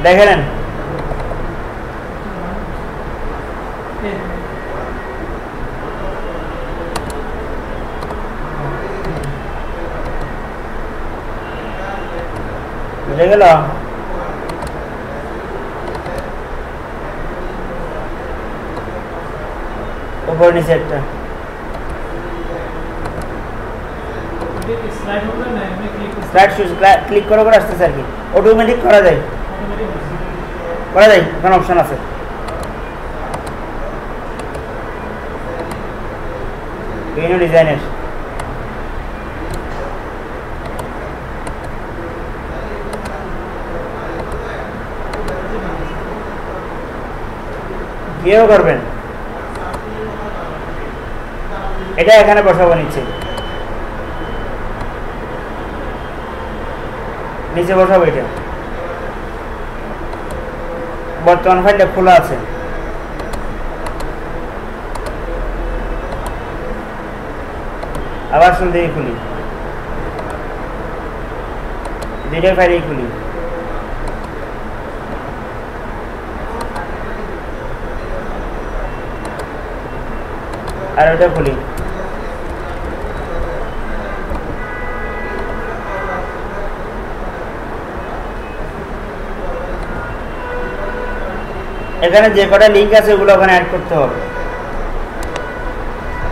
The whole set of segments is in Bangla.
দেখে নেন। বুঝে গেল? উপর নিচে একটা স্লাইড শো ক্লিক করে করে আসতেছে আর কি, অটোমেটিক করা যায়, এখানে অপশন আছে। বিভিন্ন ডিজাইনের কিভাবে করবেন এটা এখানে বসাবো, নিচে বসাবো। এটা বর্তমান ফাইলটা খোলা আছে, আবার শুরু থেকে খুলি, দুইটা ফাইলেই খুলি। আর ওটা খুলি, এখানে যে কটা লিঙ্ক আছে ওগুলো ওখানে অ্যাড করতে হবে।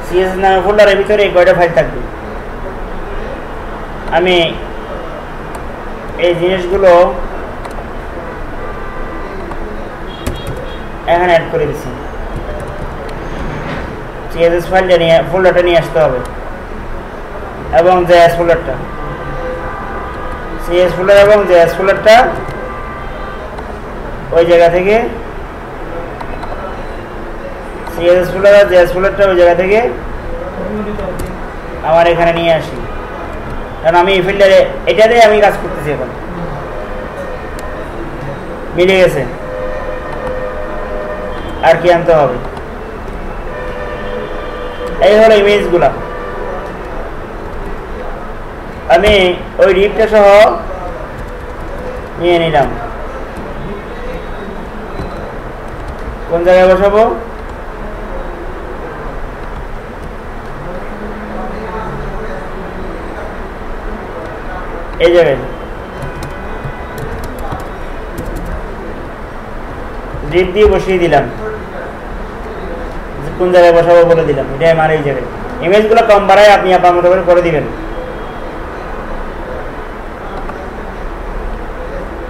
সিএস নামে ফোল্ডারের ভিতরে এই কয়টা ফাইল থাকবে। আমি এই জিনিসগুলো এখানে অ্যাড করে দিচ্ছি। সিএসএস ফাইলটা নিয়ে ফোল্ডারটা নিয়ে আসতে হবে এবং জেএস ফোল্ডারটা, সিএস ফোল্ডার এবং জেএস ফোল্ডারটা ওই জায়গা থেকে, সিএসএস ফোল্ডার আর জেএস ফোল্ডারটা ওই জায়গা থেকে আমার এখানে নিয়ে আসি, কারণ আমি এই ফিল্টারে এটাতে আমি কাজ করতেছি। এখন মিলে গেছে, আর কি আনতে হবে? এই হলো ইমেজগুলা। আমি ওই রিপটা সহ নিয়ে নিলাম। কোন জায়গায় বসাবো? এই জায়গায় রিপ দিয়ে বসিয়ে দিলাম। কোন জায়গায় বসাবো বলে দিলাম, এটাই আমার এই জায়গায়। ইমেজগুলো কম বাড়ায় আপনি আপনার মতো করে দিবেন।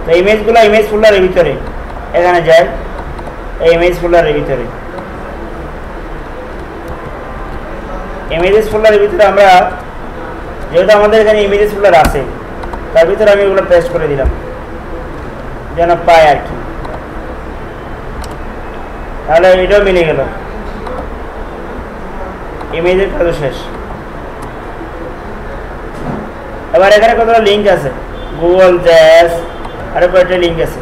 তো ইমেজগুলো ইমেজ ফোল্ডারের ভিতরে এখানে যায়, এই ইমেজ ফোল্ডারের ভিতরে, ইমেজেস ফোল্ডারের ভিতরে আমরা যেহেতু আমাদের এখানে ইমেজেস ফোল্ডার আছে, তার ভিতরে আমি এগুলো পেস্ট করে দিলাম যেন পাই আর কি। তাহলে এটাও মিলে গেল, ইমেজের কাজ শেষ। এবার এখানে কতটা লিঙ্ক আছে, গুগল, জ্যাস, আরো কয়েকটা লিঙ্ক আছে,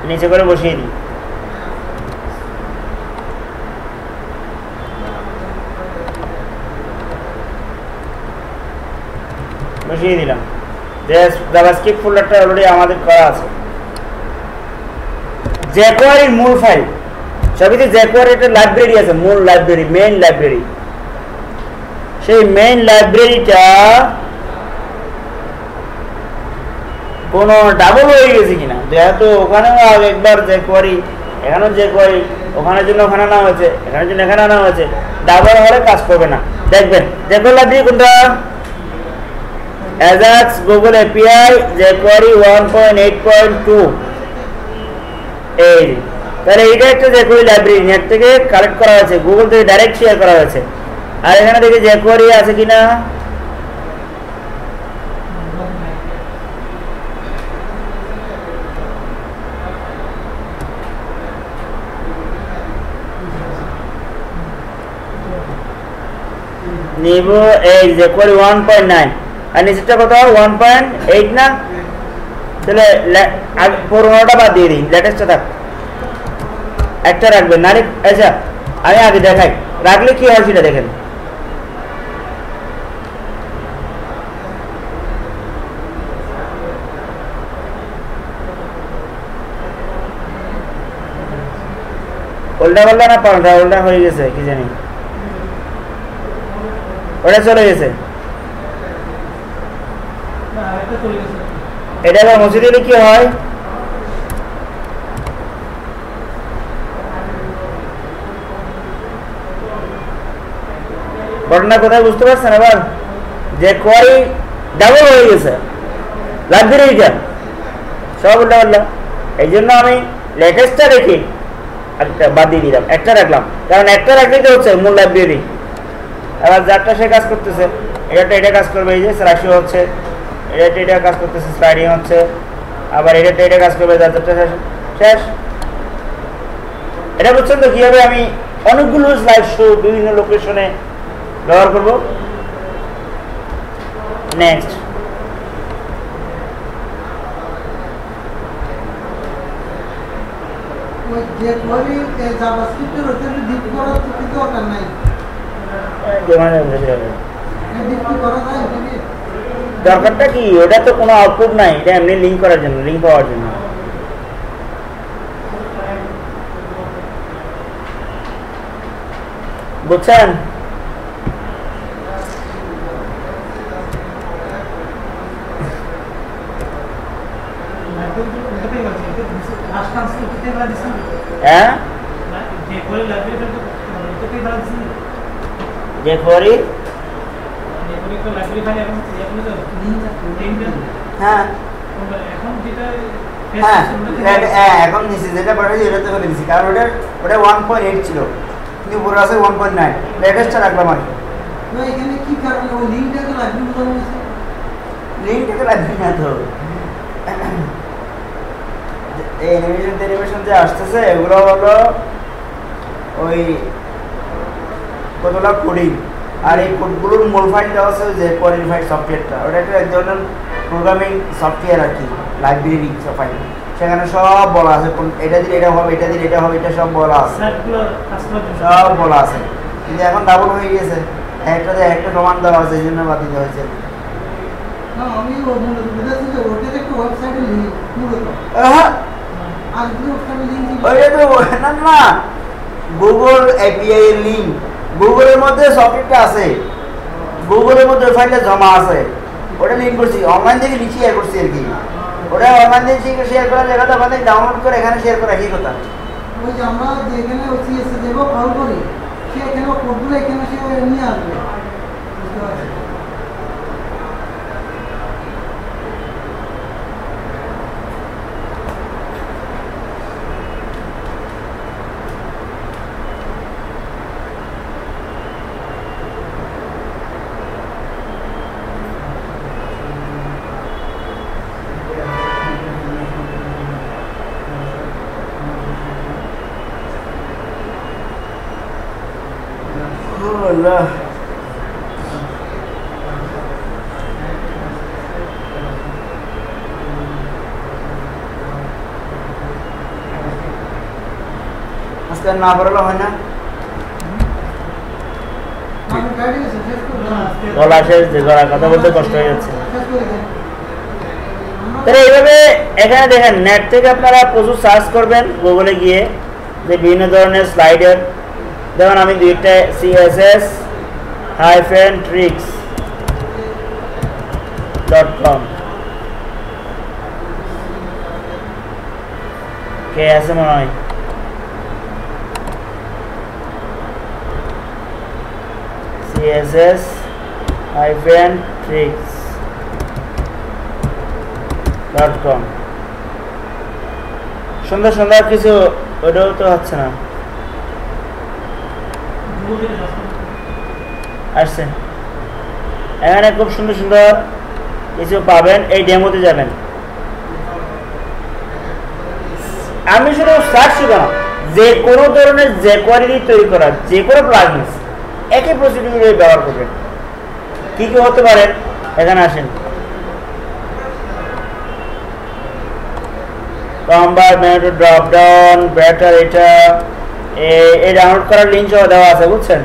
নিচে করে বসিয়ে দিই। বসিয়ে দিলাম। জাভাস্ক্রিপ্ট ফোল্ডারটা অলরেডি আমাদের করা আছে। jQuery মূল ফাইল সবই তো jQuery একটা লাইব্রেরি আছে, মূল লাইব্রেরি, মেইন লাইব্রেরি। সেই মেইন লাইব্রেরিটা কোন ডাবল হয়ে গেছে কিনা, যেহেতু ওখানেও একবার jQuery, এখানেও jQuery, ওখানের জন্য ওখানে আনা হয়েছে, এখানের জন্য এখানে আনা হয়েছে, ডাবল হলে কাজ করবে না। দেখবেন jQuery লাইব্রেরি কোনটা? Ajax, Google API, jQuery 1.8.2। এই তাহলে এইটা একটা jQuery লাইব্রেরি, নেট থেকে কালেক্ট করা হয়েছে, গুগল থেকে ডাইরেক্ট শেয়ার করা হয়েছে। আর এখানে দেখি jQuery আছে কিনা, নিব এই jQuery 1.9 আর নিচেরটা কত 1.8 না? তাহলে পুরোনোটা বাদ দিয়ে দিই, লেটেস্টটা থাক, একটা রাখবেন না। আচ্ছা আমি আগে দেখাই, রাখলে কি হয় সেটা দেখেন। উল্টা পাল্টা না পাল্টা উল্টা হয়ে গেছে কি জানি, ওটা চলে গেছে। এটা আবার মুছে দিলে কি হয়? ঘটনা কোথায় বুঝতে পারছেন এবার? যে কোয়ারি ডাবল হয়ে গেছে, লাইব্রেরি সব উল্টা পাল্টা। এই জন্য আমি লেটেস্টটা রেখে একটা বাদ দিয়ে দিলাম, একটা রাখলাম, কারণ একটা রাখলেই তো হচ্ছে মূল লাইব্রেরি। এবার যারটা সে কাজ করতেছে, এটা কাজ করবে, এই যে রাশি হচ্ছে, এটা কাজ করতেছে, স্লাইডিং হচ্ছে, আবার এটা কাজ করবে, যারটা শেষ। এটা বুঝছেন তো কিভাবে আমি অনেকগুলো স্লাইড শো বিভিন্ন লোকেশনে ব্যবহার করব। নেক্সট দরকারটা কি? ওটা তো কোনো আউটপুট নাই, এটা এমনি লিঙ্ক করার জন্য, লিঙ্ক পাওয়ার জন্য। বুঝছেন? হ্যাঁ, যে কোয়ারি এখন নিচে যেটা পাঠাচ্ছি ওটাতে করে দিচ্ছি, কারণ ওটা 1.8 ছিল, কিন্তু পুরো আছে 1.9। লেটেস্টটা রাখলাম আর কি। লিঙ্কটাকে লাগবে না তো। এই অ্যানিমেশন যে আসতেছে এগুলো হলো ওই কতটা কোডিং, আর এই কোডগুলোর মূল ফাইল দেওয়া আছে যে কোয়ালিফাইড সফটওয়্যারটা, ওটা একটা এক ধরনের প্রোগ্রামিং সফটওয়্যার আর কি, লাইব্রেরি ফাইল। সেখানে সব বলা আছে, এটা দিলে এটা হবে, এটা দিলে এটা হবে, এটা সব বলা আছে, সব বলা আছে। কিন্তু এখন ডাবল হয়ে গেছে, একটা প্রমাণ দেওয়া আছে, এই জন্য বাদ দিতে হয়েছে। না, গুগল এপিআই এর লিঙ্ক, গুগলের মধ্যে সফটওয়্যারটা আছে, গুগলের মধ্যে ফাইলটা জমা আছে, ওটা লিঙ্ক করছি, অনলাইন থেকে নিচে শেয়ার করছি আর কি। ওটা অনলাইন থেকে শেয়ার করা জায়গাটা ওখান থেকে ডাউনলোড করে এখানে শেয়ার করা কি কথা? ওই যে আমরা যেখানে ওসিএসে দেবো কল করি, সে এখানে কোডগুলো এখানে সে নিয়ে আসবে, বুঝতে পারছি। Allah. আজকে না বললে হয় না, গলা শেষ, গলা কথা বলতে কষ্ট হয়ে যাচ্ছে। তাহলে এইভাবে এখানে দেখেন, নেট থেকে আপনারা প্রচুর সার্চ করবেন গুগলে গিয়ে, যে বিভিন্ন ধরনের স্লাইডের, যেমন আমি দুইটা css-tricks.com কে আছে মনে হয়, css-tricks.com সুন্দর সুন্দর কিছু, ওটাও তো হচ্ছে না, আসছে। এখানে খুব সুন্দর সুন্দর কিছু পাবেন, এই ডেমোতে যাবেন। আমি শুধু সার্চ শুধু না, যে কোনো ধরনের যে কোয়ারি তৈরি করা, যে কোনো প্লাগইনস একই প্রসিডিউরে ব্যবহার করবেন। কি কি হতে পারে এখানে আসেন, কম্বার মেনু ড্রপ ডাউন, ব্যাটার, এটা এই ডাউনলোড করার লিঙ্ক সহ দেওয়া আছে, বুঝছেন?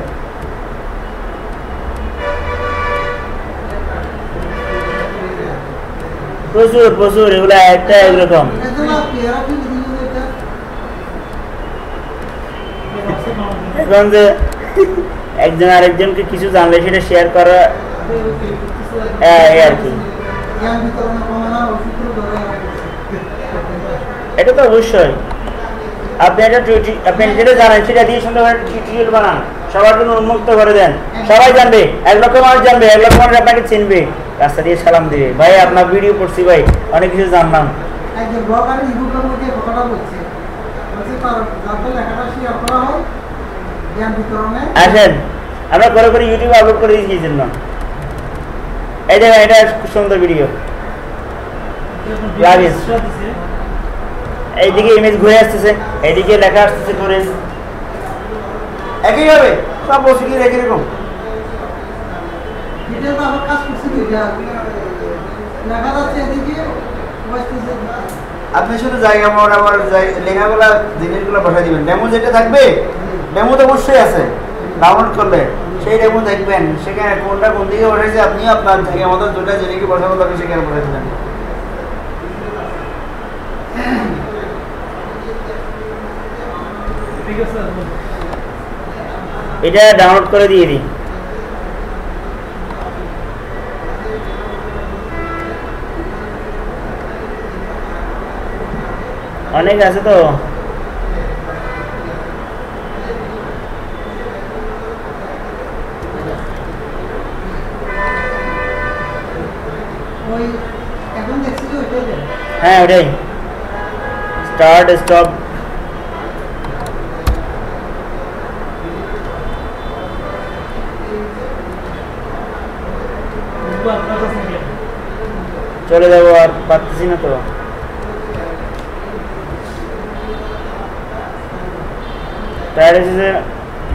প্রচুর প্রচুর, এগুলো একটা একরকম। বুঝবেন যে একজন আরেকজনকে কিছু জানলে সেটা শেয়ার করা এই আর কি। জ্ঞান বিতরণে কমানো ওষুধ ধরে এটা তো অবশ্যই আপনি আপনি যেটা জানেন সেটা দিয়ে সুন্দর করে টিউটোরিয়াল বানান, সবার জন্য উন্মুক্ত করে দেন, সবাই জানবে, 1 লক্ষ মানুষ জানবে, 1 লক্ষ মানুষ আপনাকে চিনবে, রাস্তা দিয়ে সালাম দিবে, ভাই আপনার ভিডিও করছি ভাই অনেক কিছু জানলাম। একজন ব্লগার ইউটিউবের মধ্যে কথাটা বলছে তার যাতে লেখাটা শেয়ার করা হয় জ্ঞান বিতরণে। আসেন আমরা করে করে ইউটিউবে আপলোড করে দিয়েছি এই জন্য। এই দেখেন এটা খুব সুন্দর ভিডিও, এইদিকে ইমেজ ঘুরে আসতেছে, এইদিকে লেখা আসতেছে করে একই হবে সব বসে কি একই রকম। এটা তো আবার কাজ করছে দুইটা লেখা যাচ্ছে এদিকে আপনি শুধু জায়গা মোড় আবার লেখাগুলা জিনিসগুলো বসাই দিবেন। ডেমো যেটা থাকবে, ডেমো তো অবশ্যই আছে, ডাউনলোড করলে সেই ডেমো দেখবেন, সেখানে কোনটা কোন দিকে বসাইছে আপনি আপনার জায়গা মতো দুটা যেদিকে বসাবো তবে সেখানে বসাই দেবেন। এটা ডাউনলোড করে দিয়ে দিই। অনেক আছে তো ওই এখন দেখছি যে ওইটাই দেন। হ্যাঁ ওটাই স্টার্ট স্টপ। চলে যাবো আর পারতেছি না তো। টায়ার এসেছে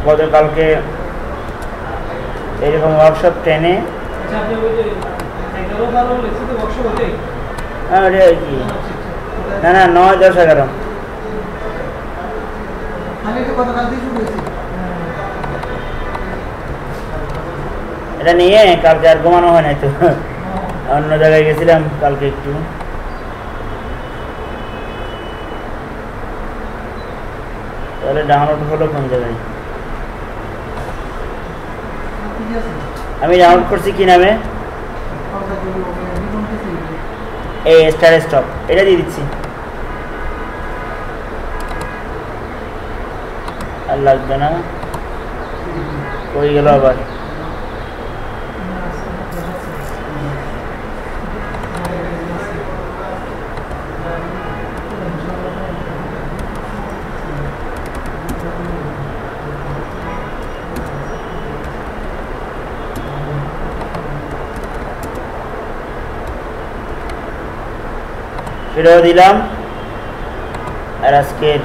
গতকালকে এরকম ওয়ার্কশপ ট্রেনে। হ্যাঁ ওটাই কি না না 9, 10, 11 আমি এটা গতকাল থেকে শুরু হয়েছে। এটা নিয়ে কালকে আর ঘুমানো হয় নাই তো, অন্য জায়গায় গেছিলাম কালকে একটু। তাহলে ডাউনলোড হলো কোন জায়গায়? ঠিক আছে আমি ডাউনলোড করছি কি নামে, এই স্টার স্টপ, এটা দিয়ে দিচ্ছি। আর লাগবে না, কই গেল আবার? এটাও দিলাম। আর আজকের